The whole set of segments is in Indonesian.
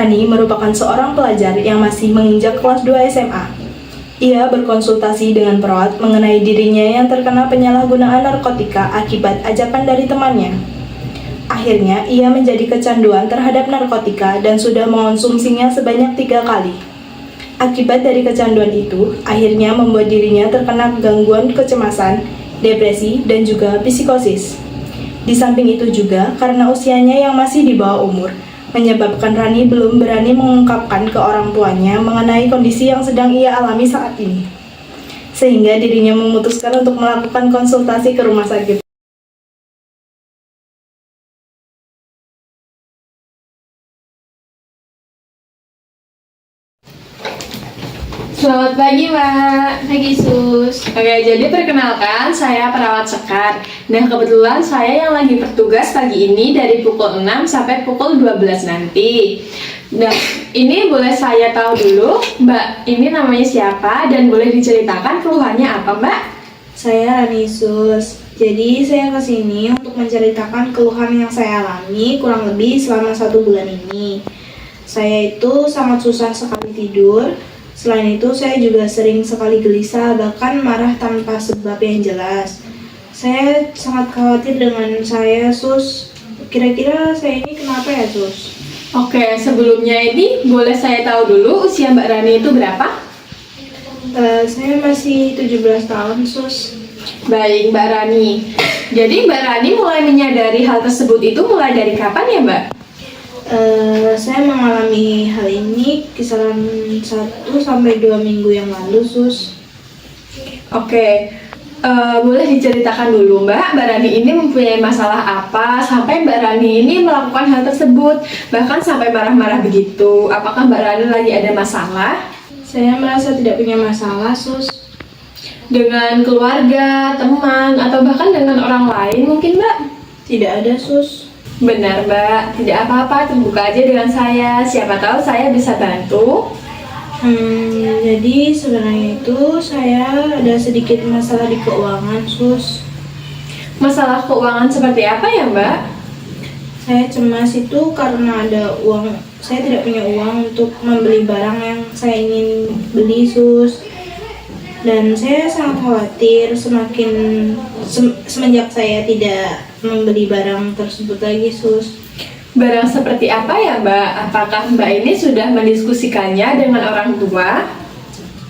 Rani merupakan seorang pelajar yang masih menginjak kelas 2 SMA. Ia berkonsultasi dengan perawat mengenai dirinya yang terkena penyalahgunaan narkotika akibat ajakan dari temannya. Akhirnya, ia menjadi kecanduan terhadap narkotika dan sudah mengonsumsinya sebanyak 3 kali. Akibat dari kecanduan itu, akhirnya membuat dirinya terkena gangguan kecemasan, depresi, dan juga psikosis. Di samping itu juga, karena usianya yang masih di bawah umur, menyebabkan Rani belum berani mengungkapkan ke orang tuanya mengenai kondisi yang sedang ia alami saat ini. Sehingga dirinya memutuskan untuk melakukan konsultasi ke rumah sakit. Selamat pagi, Mbak. Pagi Sus. Oke, jadi perkenalkan, saya perawat Sekar. Nah, kebetulan saya yang lagi bertugas pagi ini dari pukul 6 sampai pukul 12 nanti. Nah, ini boleh saya tahu dulu, Mbak, ini namanya siapa dan boleh diceritakan keluhannya apa, Mbak? Saya Rani Sus. Jadi saya kesini untuk menceritakan keluhan yang saya alami kurang lebih selama 1 bulan ini. Saya itu sangat susah sekali tidur. Selain itu, saya juga sering sekali gelisah, bahkan marah tanpa sebab yang jelas. Saya sangat khawatir dengan saya, Sus. Kira-kira saya ini kenapa ya, Sus? Oke, sebelumnya ini boleh saya tahu dulu usia Mbak Rani itu berapa? Saya masih 17 tahun, Sus. Baik, Mbak Rani. Jadi Mbak Rani mulai menyadari hal tersebut itu mulai dari kapan ya, Mbak? Saya mengalami hal ini kisaran 1-2 minggu yang lalu, Sus. Oke, boleh diceritakan dulu Mbak Rani ini mempunyai masalah apa sampai Mbak Rani ini melakukan hal tersebut, bahkan sampai marah-marah begitu. Apakah Mbak Rani lagi ada masalah? Saya merasa tidak punya masalah, Sus. Dengan keluarga, teman, atau bahkan dengan orang lain mungkin Mbak? Tidak ada, Sus. Benar Mbak, tidak apa-apa, terbuka aja dengan saya. Siapa tahu saya bisa bantu. Jadi sebenarnya itu saya ada sedikit masalah di keuangan, Sus. Masalah keuangan seperti apa ya Mbak? Saya cemas itu karena saya tidak punya uang untuk membeli barang yang saya ingin beli, Sus. Dan saya sangat khawatir semenjak saya tidak membeli barang tersebut lagi, Sus. Barang seperti apa ya Mbak? Apakah Mbak ini sudah mendiskusikannya dengan orang tua?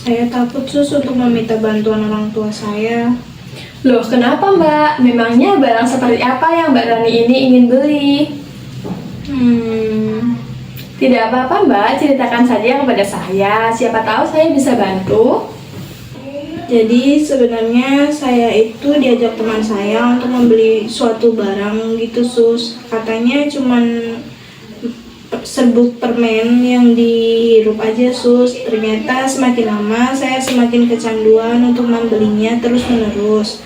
Saya takut, Sus, untuk meminta bantuan orang tua saya. Loh, kenapa Mbak? Memangnya barang seperti apa yang Mbak Rani ini ingin beli? Tidak apa-apa Mbak, ceritakan saja kepada saya. Siapa tahu saya bisa bantu. Jadi sebenarnya saya itu diajak teman saya untuk membeli suatu barang gitu, Sus. Katanya cuman serbuk permen yang dihirup aja, Sus. Ternyata semakin lama saya semakin kecanduan untuk membelinya terus-menerus.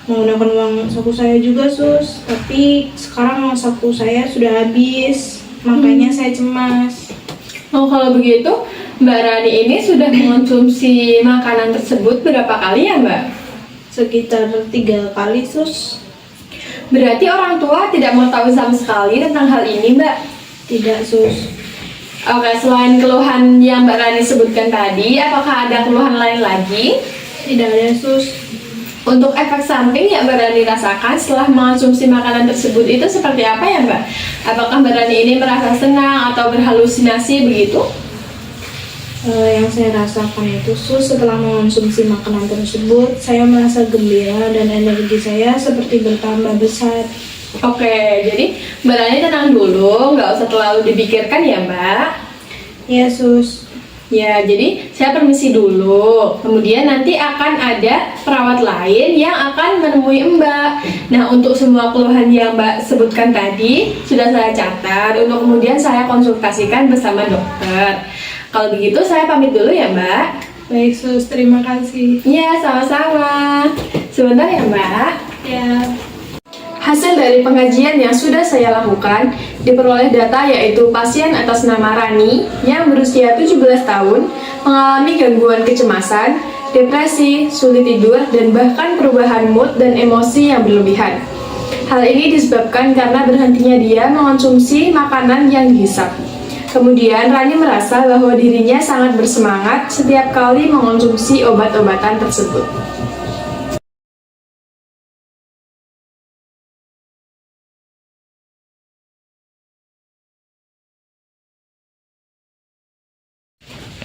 Menggunakan uang saku saya juga, Sus. Tapi sekarang uang saku saya sudah habis. Makanya saya cemas. Oh, kalau begitu Mbak Rani ini sudah mengonsumsi makanan tersebut berapa kali ya Mbak? Sekitar 3 kali, Sus. Berarti orang tua tidak mau tahu sama sekali tentang hal ini Mbak? Tidak, Sus. Oke, selain keluhan yang Mbak Rani sebutkan tadi, apakah ada keluhan lain lagi? Tidak ada, Sus. Untuk efek samping yang Mbak Rani rasakan setelah mengonsumsi makanan tersebut itu seperti apa ya Mbak? Apakah Mbak Rani ini merasa senang atau berhalusinasi begitu? Yang saya rasakan itu, Sus, setelah mengonsumsi makanan tersebut, saya merasa gembira dan energi saya seperti bertambah besar. Oke, jadi Mbak Rani tenang dulu, nggak usah terlalu dipikirkan ya Mbak. Ya, Sus. Ya, jadi saya permisi dulu. Kemudian nanti akan ada perawat lain yang akan menemui Mbak. Nah, untuk semua keluhan yang Mbak sebutkan tadi sudah saya catat untuk kemudian saya konsultasikan bersama dokter. Kalau begitu saya pamit dulu ya Mbak. Baik, Sus. Terima kasih. Iya, sama-sama. Sebentar ya Mbak. Ya. Hasil dari pengajian yang sudah saya lakukan, diperoleh data yaitu pasien atas nama Rani yang berusia 17 tahun, mengalami gangguan kecemasan, depresi, sulit tidur, dan bahkan perubahan mood dan emosi yang berlebihan. Hal ini disebabkan karena berhentinya dia mengonsumsi makanan yang dihisap. Kemudian Rani merasa bahwa dirinya sangat bersemangat setiap kali mengonsumsi obat-obatan tersebut.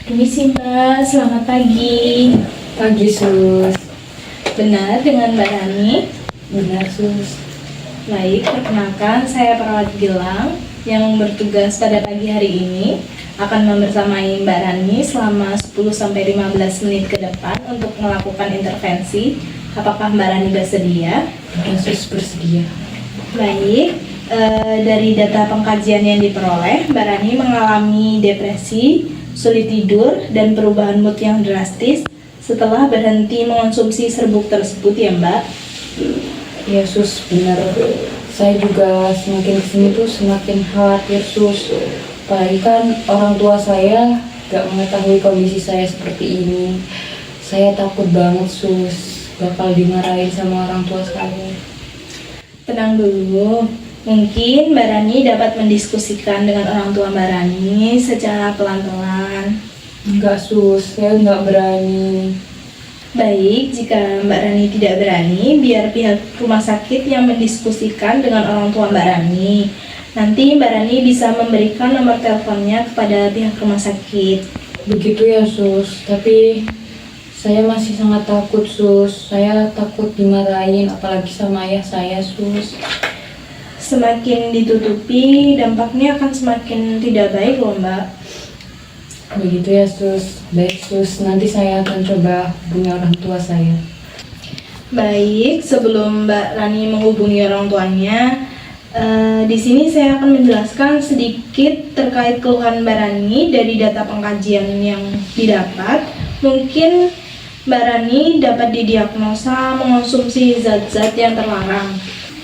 Permisi Mbak, selamat pagi. Pagi sus. Benar dengan Mbak Rani? Benar sus. Baik, perkenalkan saya perawat Gilang yang bertugas pada pagi hari ini akan membersamai Mbak Rani selama 10-15 menit ke depan untuk melakukan intervensi. Apakah Mbak Rani bersedia? Ya sus, bersedia. Baik, dari data pengkajian yang diperoleh, Mbak Rani mengalami depresi, sulit tidur, dan perubahan mood yang drastis setelah berhenti mengonsumsi serbuk tersebut ya Mbak? Ya sus, benar. Saya juga semakin kesini tuh semakin khawatir sus. Apalagi kan orang tua saya gak mengetahui kondisi saya seperti ini. Saya takut banget sus, bakal dimarahin sama orang tua saya. Tenang dulu, mungkin Mbak Rani dapat mendiskusikan dengan orang tua Mbak Rani secara pelan-pelan. Enggak sus, saya nggak berani. Baik, jika Mbak Rani tidak berani, biar pihak rumah sakit yang mendiskusikan dengan orang tua Mbak Rani. Nanti Mbak Rani bisa memberikan nomor teleponnya kepada pihak rumah sakit. Begitu ya sus, tapi saya masih sangat takut sus. Saya takut dimarahin, apalagi sama ayah saya sus. Semakin ditutupi, dampaknya akan semakin tidak baik loh Mbak. Begitu ya sus. Baik sus, nanti saya akan coba hubungi orang tua saya. Baik, sebelum Mbak Rani menghubungi orang tuanya, di sini saya akan menjelaskan sedikit terkait keluhan Mbak Rani dari data pengkajian yang didapat. Mungkin Mbak Rani dapat didiagnosa mengonsumsi zat-zat yang terlarang.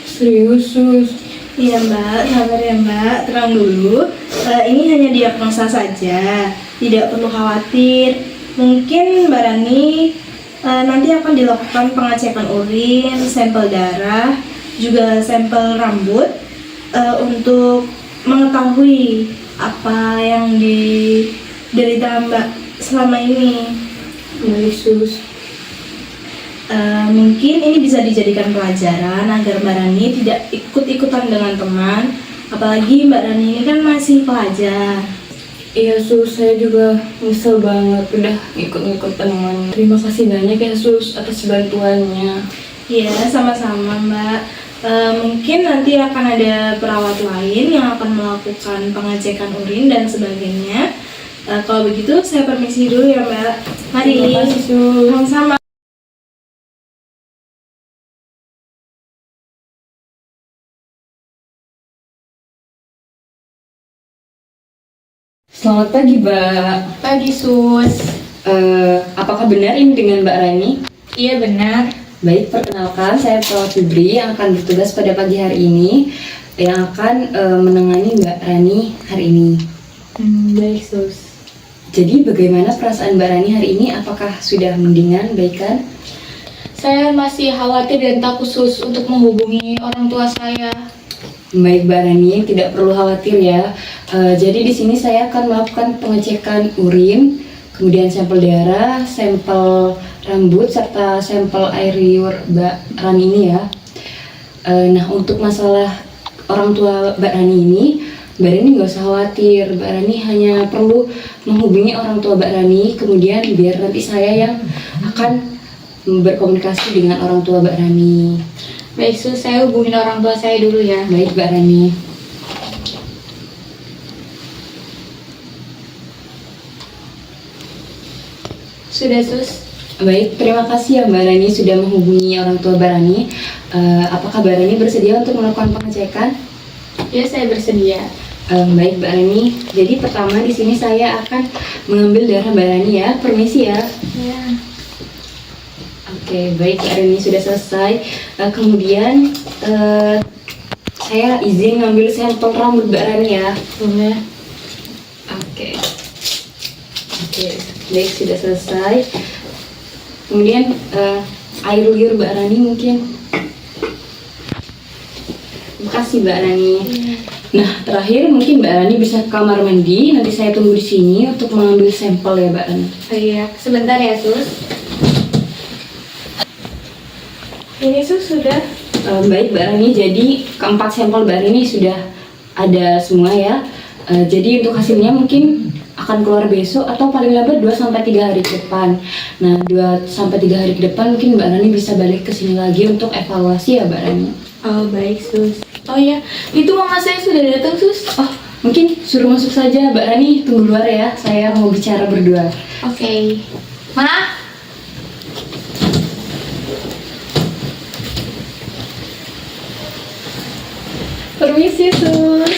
Serius sus? Iya Mbak, sabar ya Mbak, tenang dulu. Ini hanya diagnosa saja, tidak perlu khawatir. Mungkin Mbak Rani nanti akan dilakukan pengecekan urin, sampel darah, juga sampel rambut untuk mengetahui apa yang diderita Mbak selama ini. Baik sus. Mungkin ini bisa dijadikan pelajaran agar Mbak Rani tidak ikut-ikutan dengan teman. Apalagi Mbak Rani ini kan masih pelajar. Iya sus, saya juga nyesel banget udah ikut-ikut teman. Terima kasih banyak ya sus atas bantuannya. Iya, sama-sama Mbak. Mungkin nanti akan ada perawat lain yang akan melakukan pengecekan urin dan sebagainya. Kalau begitu saya permisi dulu ya Mbak. Mari. Terima kasih sus. Sama-sama. Selamat pagi Mbak. Pagi Sus. Apakah benar ini dengan Mbak Rani? Iya benar. Baik, perkenalkan saya Perawat Febri yang akan bertugas pada pagi hari ini yang akan menangani Mbak Rani hari ini. Baik Sus. Jadi bagaimana perasaan Mbak Rani hari ini? Apakah sudah mendingan, baikan? Saya masih khawatir dan takut Sus untuk menghubungi orang tua saya. Baik Mbak Rani, tidak perlu khawatir ya. Jadi di sini saya akan melakukan pengecekan urin, kemudian sampel darah, sampel rambut, serta sampel air liur Mbak Rani ini ya. Nah untuk masalah orang tua Mbak Rani ini, Mbak Rani nggak usah khawatir. Mbak Rani hanya perlu menghubungi orang tua Mbak Rani, kemudian biar nanti saya yang akan berkomunikasi dengan orang tua Mbak Rani. Baik Sus, saya hubungin orang tua saya dulu ya. Baik Mbak Rani. Sudah Sus. Baik, terima kasih ya Mbak Rani sudah menghubungi orang tua Mbak Rani. Apakah Mbak Rani bersedia untuk melakukan pengecekan? Ya saya bersedia. Baik Mbak Rani. Jadi pertama di sini saya akan mengambil darah Mbak Rani ya. Permisi ya. Ya. Oke, baik Mbak Rani sudah selesai. Kemudian saya izin ngambil sampel rambut Mbak Rani ya. Boleh. Oke. Oke, baik sudah selesai. Kemudian air liur Mbak Rani mungkin. Terima kasih Mbak Rani. Nah, terakhir mungkin Mbak Rani bisa ke kamar mandi. Nanti saya tunggu di sini untuk mengambil sampel ya, Mbak Rani. Oh iya, sebentar ya Sus. Ini Sus sudah. Baik Mbak Rani, jadi keempat sampel Mbak Rani sudah ada semua ya. Jadi untuk hasilnya mungkin akan keluar besok atau paling lambat 2-3 hari ke depan. Nah, 2-3 hari ke depan mungkin Mbak Rani bisa balik ke sini lagi untuk evaluasi ya Mbak Rani. Oh baik Sus. Oh iya, itu mama saya sudah datang Sus. Oh, mungkin suruh masuk saja Mbak Rani, tunggu luar ya. Saya mau bicara berdua. Oke. Ma? Permisi Sus.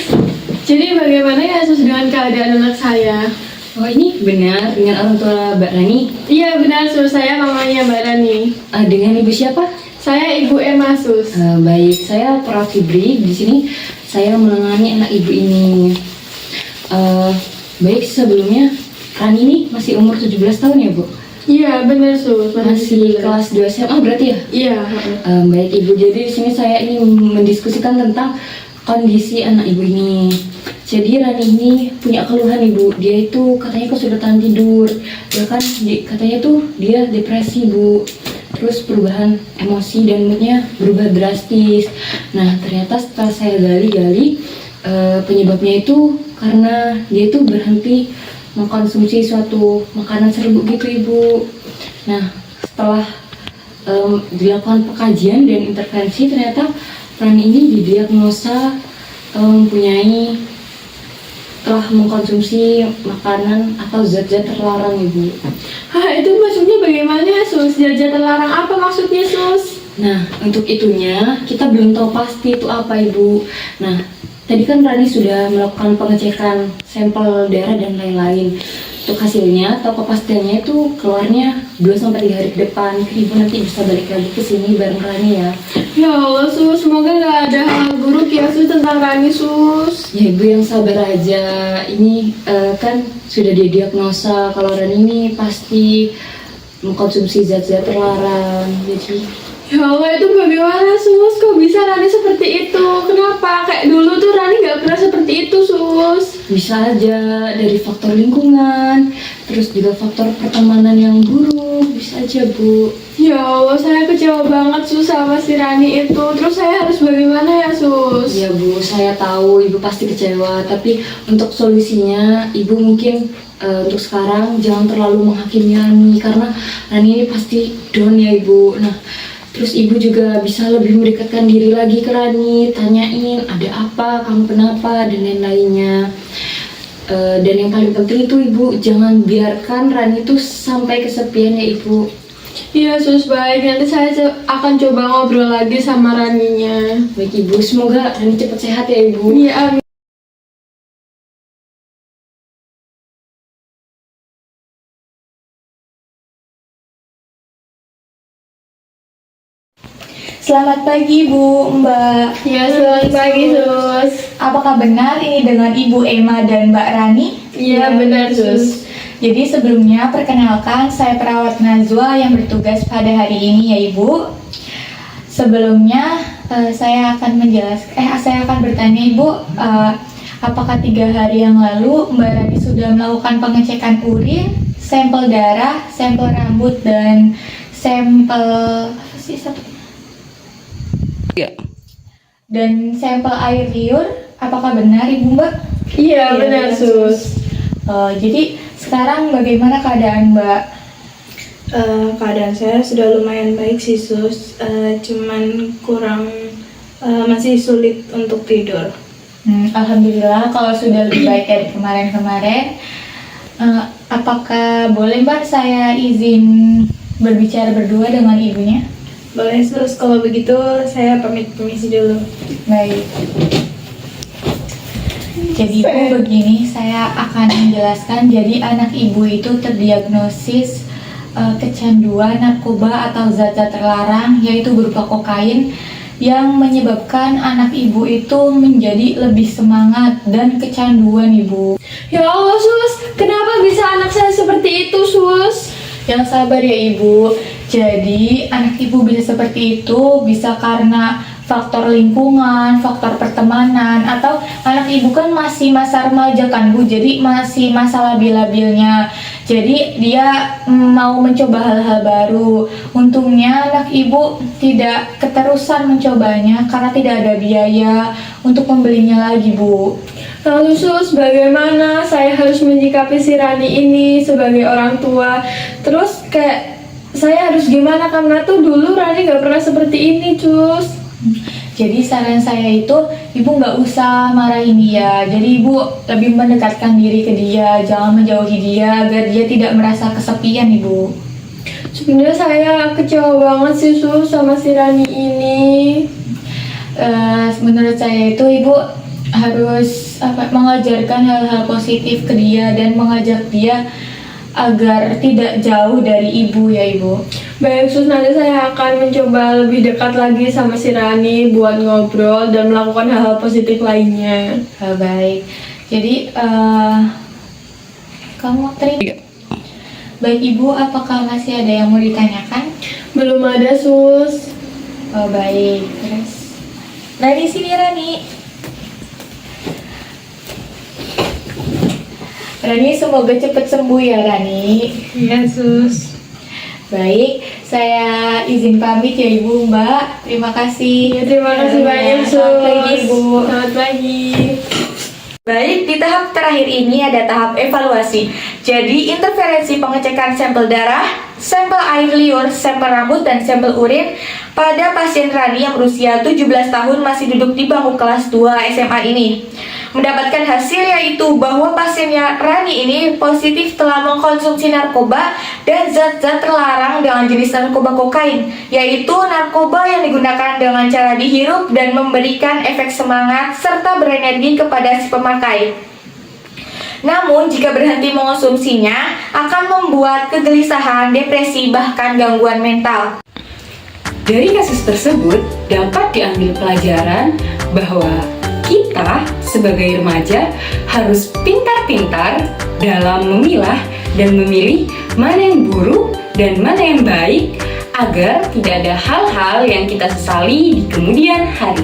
Jadi bagaimana ya Sus dengan keadaan anak saya? Oh, ini benar dengan orang tua Mbak Rani. Iya benar Sus, saya mamanya Mbak Rani. Dengan ibu siapa? Saya Ibu Emma Sus. Baik, saya Perawat Fibri. Di sini saya menangani anak ibu ini. Baik, sebelumnya Rani ini masih umur 17 tahun ya Bu? Iya benar Sus. Masih kelas 2 SMA berarti ya? Iya. Baik Ibu, jadi di sini saya ingin mendiskusikan tentang kondisi anak ibu ini. Jadi Rani ini punya keluhan Ibu, dia itu katanya kesulitan tidur, bahkan katanya tuh dia depresi Bu. Terus perubahan emosi dan moodnya berubah drastis. Nah ternyata setelah saya gali-gali penyebabnya itu karena dia itu berhenti mengkonsumsi suatu makanan serbuk gitu Ibu. Nah setelah dilakukan pengkajian dan intervensi, ternyata Rani ini didiagnosa mempunyai telah mengkonsumsi makanan atau zat-zat terlarang Ibu. Hah, itu maksudnya bagaimana ya Sus? Zat-zat terlarang apa maksudnya Sus? Nah, untuk itunya kita belum tahu pasti itu apa Ibu. Nah, tadi kan Rani sudah melakukan pengecekan sampel darah dan lain-lain. Untuk hasilnya atau kepastiannya itu keluarnya 2-3 hari ke depan. Ibu nanti bisa balik lagi ke sini bareng Rani ya. Ya Allah Sus, semoga nggak ada hal buruk ya Sus tentang Rani Sus. Ya Ibu yang sabar aja. Ini kan sudah didiagnosa kalau Rani ini pasti mengkonsumsi zat-zat terlarang. Jadi Ya Allah, itu bagaimana Sus? Kok bisa Rani seperti itu? Kenapa? Kayak dulu tuh Rani nggak pernah seperti itu Sus. bisa aja dari faktor lingkungan, terus juga faktor pertemanan yang buruk, bisa aja Bu. Ya Allah, saya kecewa banget Sus sama si Rani itu. Terus saya harus bagaimana ya Sus? Ya Bu, saya tahu Ibu pasti kecewa, tapi untuk solusinya Ibu mungkin untuk sekarang jangan terlalu menghakimi Rani, karena Rani ini pasti down ya Ibu. Nah, terus Ibu juga bisa lebih mendekatkan diri lagi ke Rani, tanyain ada apa, kamu kenapa, dan lain-lainnya. Dan yang paling penting itu Ibu jangan biarkan Rani itu sampai kesepian ya Ibu. Iya Sus, baik. Nanti saya akan coba ngobrol lagi sama Raninya. Baik Ibu, semoga Rani cepat sehat ya Ibu. Iya, amin. Selamat pagi Bu, Mbak. Ya, selamat pagi Sus. Apakah benar ini dengan Ibu Emma dan Mbak Rani? Iya, benar Sus. Jadi sebelumnya perkenalkan saya perawat Najwa yang bertugas pada hari ini ya Ibu. Sebelumnya saya akan bertanya Ibu, apakah 3 hari yang lalu Mbak Rani sudah melakukan pengecekan urin, sampel darah, sampel rambut dan sampel dan sampel air liur? Apakah benar Ibu Mbak? Iya, benar Sus. Jadi sekarang bagaimana keadaan Mbak? Keadaan saya sudah lumayan baik sih Sus, cuman kurang masih sulit untuk tidur. Alhamdulillah kalau sudah lebih baik dari kemarin-kemarin. Apakah boleh Mbak saya izin berbicara berdua dengan ibunya? Boleh Sus, kalau begitu saya permisi dulu. Baik. Jadi Bu, begini saya akan menjelaskan. Jadi anak ibu itu terdiagnosis kecanduan narkoba atau zat-zat terlarang, yaitu berupa kokain, yang menyebabkan anak ibu itu menjadi lebih semangat dan kecanduan Ibu. Ya Allah Sus, kenapa bisa anak saya seperti itu Sus? Yang sabar ya Ibu. Jadi anak ibu bisa seperti itu bisa karena faktor lingkungan, faktor pertemanan, atau anak ibu kan masih masa remaja kan Bu, jadi masih masa labil-labilnya. Jadi dia mau mencoba hal-hal baru. Untungnya anak ibu tidak keterusan mencobanya karena tidak ada biaya untuk membelinya lagi Bu. Lalu Sus, bagaimana saya harus menyikapi si Rani ini sebagai orang tua? Terus kayak saya harus gimana, karena tuh dulu Rani gak pernah seperti ini Cus. Jadi saran saya itu ibu nggak usah marahin dia. Jadi ibu lebih mendekatkan diri ke dia, jangan menjauhi dia agar dia tidak merasa kesepian ibu. Sebenarnya saya kecewa banget sih Sus sama si Rani ini. Menurut saya itu ibu harus mengajarkan hal-hal positif ke dia dan mengajak dia agar tidak jauh dari ibu ya ibu. Baik Sus, nanti saya akan mencoba lebih dekat lagi sama si Rani buat ngobrol dan melakukan hal-hal positif lainnya. Baik. Jadi kamu terima. Baik ibu, apakah masih ada yang mau ditanyakan? Belum ada Sus. Oh baik. Terus Rani, sini Rani. Rani, semoga cepat sembuh ya Rani. Iya sus. Baik, saya izin pamit ya Ibu Mbak. Terima kasih. Ya, terima kasih banyak Sus. Selamat pagi Ibu. Selamat pagi. Baik, di tahap terakhir ini ada tahap evaluasi. Jadi, interferensi pengecekan sampel darah, sampel air liur, sampel rambut, dan sampel urin pada pasien Rani yang berusia 17 tahun masih duduk di bangku kelas 2 SMA ini. Mendapatkan hasil yaitu bahwa pasiennya Rani ini positif telah mengkonsumsi narkoba dan zat-zat terlarang dengan jenis narkoba kokain, yaitu narkoba yang digunakan dengan cara dihirup dan memberikan efek semangat serta berenergi kepada si pemakai. Namun, jika berhenti mengonsumsinya, akan membuat kegelisahan, depresi, bahkan gangguan mental. Dari kasus tersebut dapat diambil pelajaran bahwa kita sebagai remaja harus pintar-pintar dalam memilah dan memilih mana yang buruk dan mana yang baik agar tidak ada hal-hal yang kita sesali di kemudian hari.